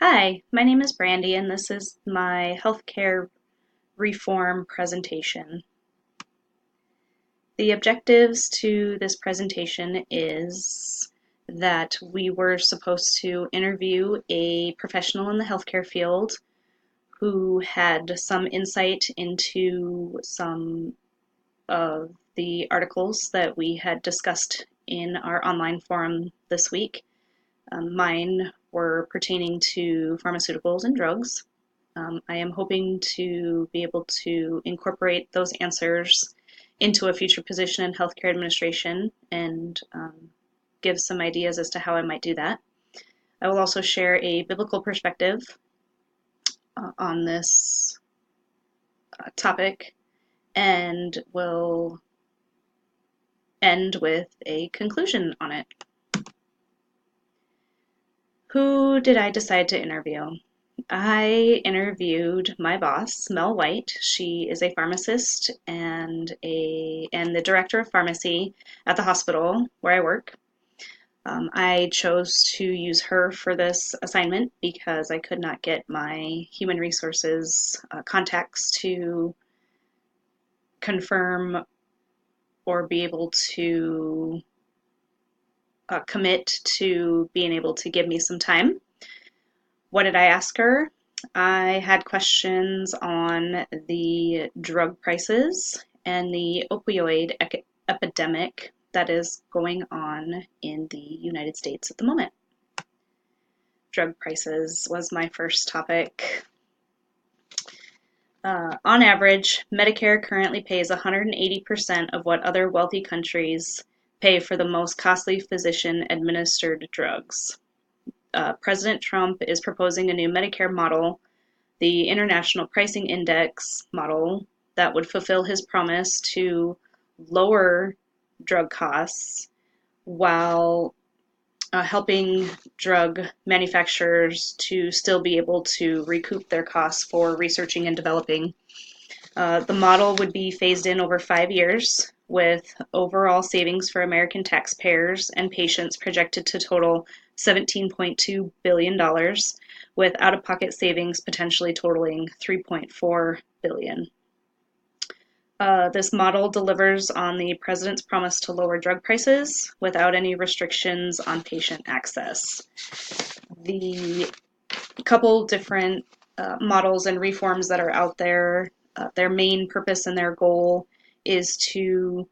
Hi, my name is Brandy, and this is my healthcare reform presentation. The objectives to this presentation is that we were supposed to interview a professional in the healthcare field who had some insight into some of the articles that we had discussed in our online forum this week. Mine were pertaining to pharmaceuticals and drugs. I am hoping to be able to incorporate those answers into a future position in healthcare administration and give some ideas as to how I might do that. I will also share a biblical perspective on this topic and will end with a conclusion on it. Who did I decide to interview? I interviewed my boss, Mel White. She is a pharmacist and the director of pharmacy at the hospital where I work. I chose to use her for this assignment because I could not get my human resources contacts to confirm or be able to commit to being able to give me some time. What did I ask her? I had questions on the drug prices and the opioid epidemic that is going on in the United States at the moment. Drug prices was my first topic. On average, Medicare currently pays 180% of what other wealthy countries pay for the most costly physician-administered drugs. President Trump is proposing a new Medicare model, the International Pricing Index model, that would fulfill his promise to lower drug costs while helping drug manufacturers to still be able to recoup their costs for researching and developing. The model would be phased in over 5 years, with overall savings for American taxpayers and patients projected to total $17.2 billion, with out-of-pocket savings potentially totaling $3.4 billion. This model delivers on the president's promise to lower drug prices without any restrictions on patient access. The couple different models and reforms that are out there, their main purpose and their goal is to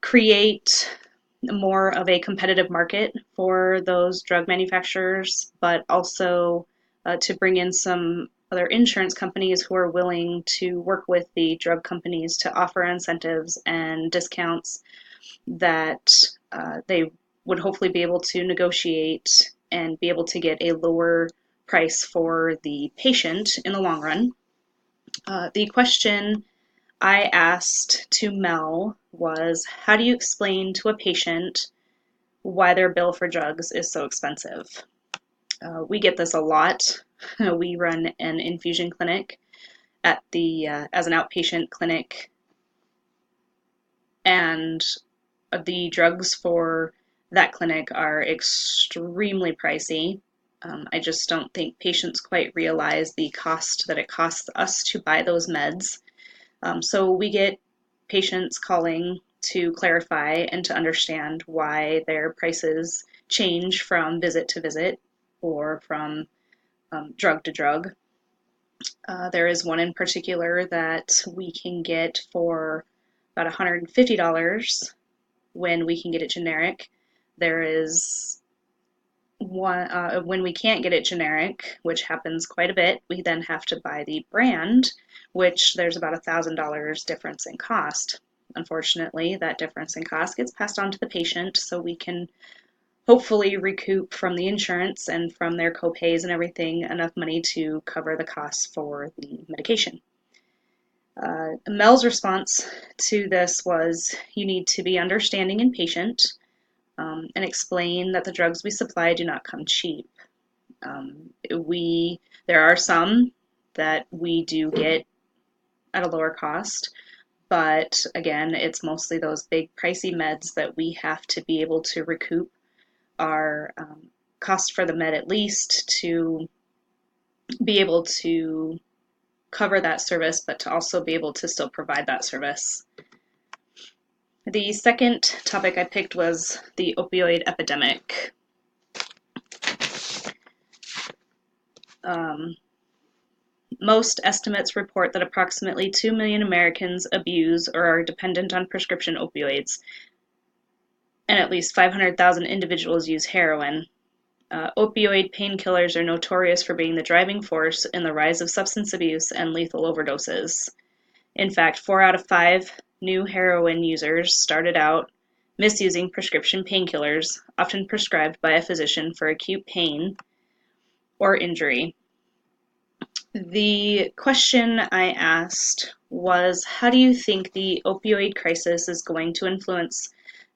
create more of a competitive market for those drug manufacturers, but also to bring in some other insurance companies who are willing to work with the drug companies to offer incentives and discounts that they would hopefully be able to negotiate and be able to get a lower price for the patient in the long run. The question I asked to Mel was, how do you explain to a patient why their bill for drugs is so expensive? We get this a lot. We run an infusion clinic at as an outpatient clinic, and the drugs for that clinic are extremely pricey. I just don't think patients quite realize the cost that it costs us to buy those meds. So we get patients calling to clarify and to understand why their prices change from visit to visit or from drug to drug. There is one in particular that we can get for about $150 when we can get it generic. There is one when we can't get it generic, which happens quite a bit, we then have to buy the brand, which there's about $1,000 difference in cost. Unfortunately, that difference in cost gets passed on to the patient, so we can hopefully recoup from the insurance and from their copays and everything enough money to cover the costs for the medication. Mel's response to this was, you need to be understanding and patient and explain that the drugs we supply do not come cheap. There are some that we do get at a lower cost, but again, it's mostly those big pricey meds that we have to be able to recoup our cost for the med at least to be able to cover that service, but to also be able to still provide that service. The second topic I picked was the opioid epidemic. Most estimates report that approximately 2 million Americans abuse or are dependent on prescription opioids, and at least 500,000 individuals use heroin. Opioid painkillers are notorious for being the driving force in the rise of substance abuse and lethal overdoses. In fact, 4 out of 5 new heroin users started out misusing prescription painkillers, often prescribed by a physician for acute pain or injury. The question I asked was, how do you think the opioid crisis is going to influence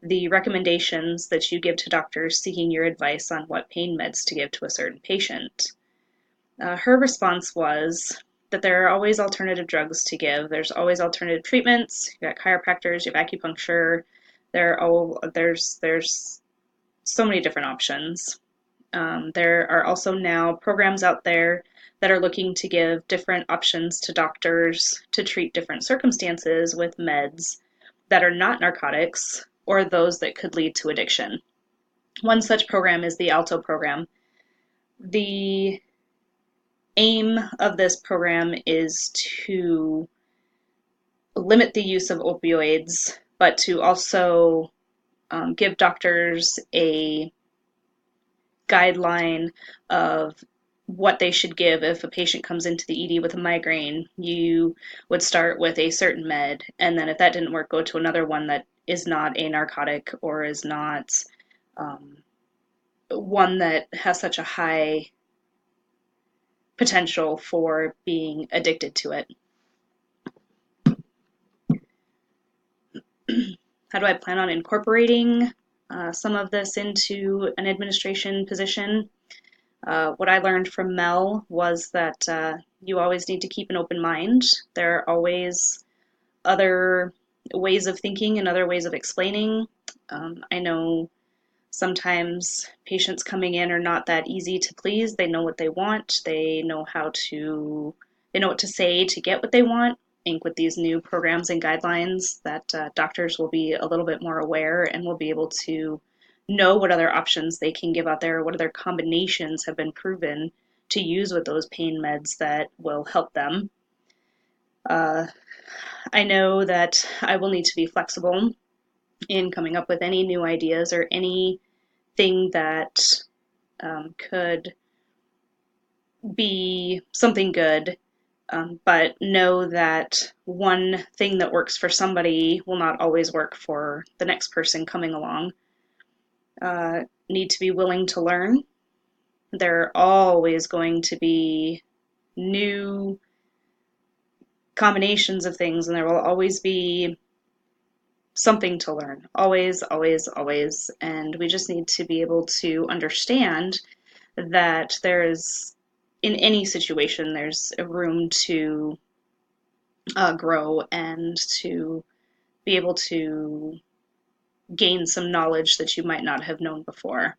the recommendations that you give to doctors seeking your advice on what pain meds to give to a certain patient? Her response was that there are always alternative drugs to give. There's always alternative treatments. You got chiropractors, you have acupuncture. There's so many different options. There are also now programs out there that are looking to give different options to doctors to treat different circumstances with meds that are not narcotics or those that could lead to addiction. One such program is the ALTO program. The aim of this program is to limit the use of opioids, but to also give doctors a guideline of what they should give. If a patient comes into the ED with a migraine, you would start with a certain med, and then if that didn't work, go to another one that is not a narcotic or is not one that has such a high potential for being addicted to it. How do I plan on incorporating some of this into an administration position? What I learned from Mel was that you always need to keep an open mind. There are always other ways of thinking and other ways of explaining. I know sometimes patients coming in are not that easy to please. They know what they want. They know what to say to get what they want. I think with these new programs and guidelines that doctors will be a little bit more aware and will be able to know what other options they can give out there, what other combinations have been proven to use with those pain meds that will help them. I know that I will need to be flexible in coming up with any new ideas or anything that could be something good, but know that one thing that works for somebody will not always work for the next person coming along. Need to be willing to learn. There are always going to be new combinations of things, and there will always be something to learn. Always, always, always. And we just need to be able to understand that in any situation, there's a room to grow and to be able to gain some knowledge that you might not have known before.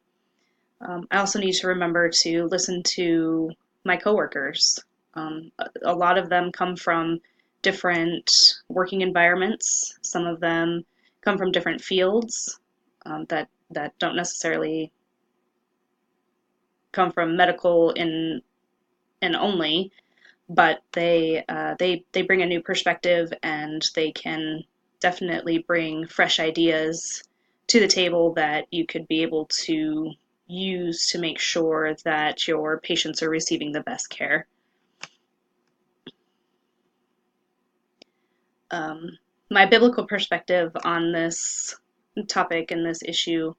I also need to remember to listen to my coworkers. A lot of them come from different working environments. Some of them come from different fields that don't necessarily come from medical and only, but they bring a new perspective, and they can definitely bring fresh ideas to the table that you could be able to use to make sure that your patients are receiving the best care. My biblical perspective on this topic and this issue,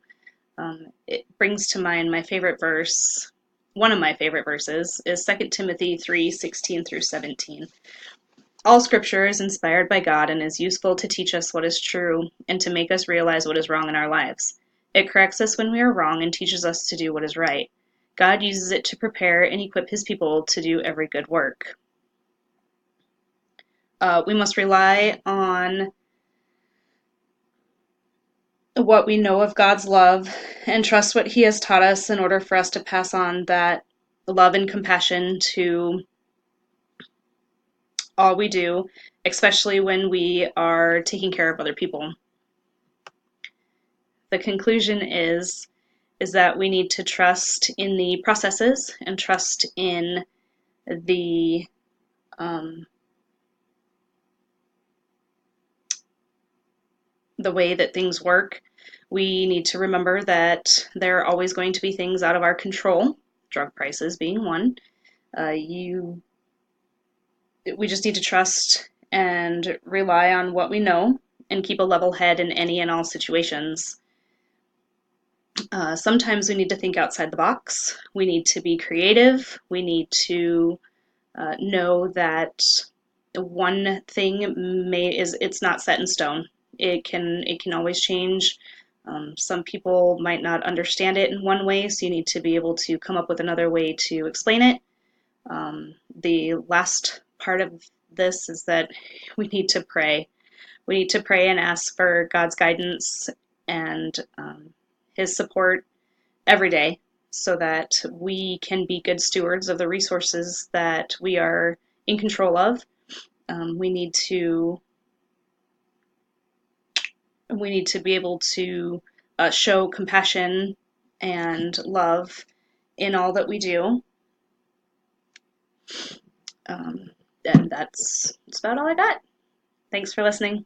it brings to mind my favorite verse. One of my favorite verses is 2 Timothy 3:16 through 17. All scripture is inspired by God and is useful to teach us what is true and to make us realize what is wrong in our lives. It corrects us when we are wrong and teaches us to do what is right. God uses it to prepare and equip his people to do every good work. We must rely on what we know of God's love and trust what He has taught us in order for us to pass on that love and compassion to all we do, especially when we are taking care of other people. The conclusion is that we need to trust in the processes and trust in the um, the way that things work. We need to remember that there are always going to be things out of our control, drug prices being one. We just need to trust and rely on what we know and keep a level head in any and all situations. Sometimes we need to think outside the box. We need to be creative. We need to know that one thing it's not set in stone. It can always change. Some people might not understand it in one way, so you need to be able to come up with another way to explain it. The last part of this is that we need to pray. We need to pray and ask for God's guidance and His support every day so that we can be good stewards of the resources that we are in control of. We need to be able to show compassion and love in all that we do. Um, and that's about all I got. Thanks for listening.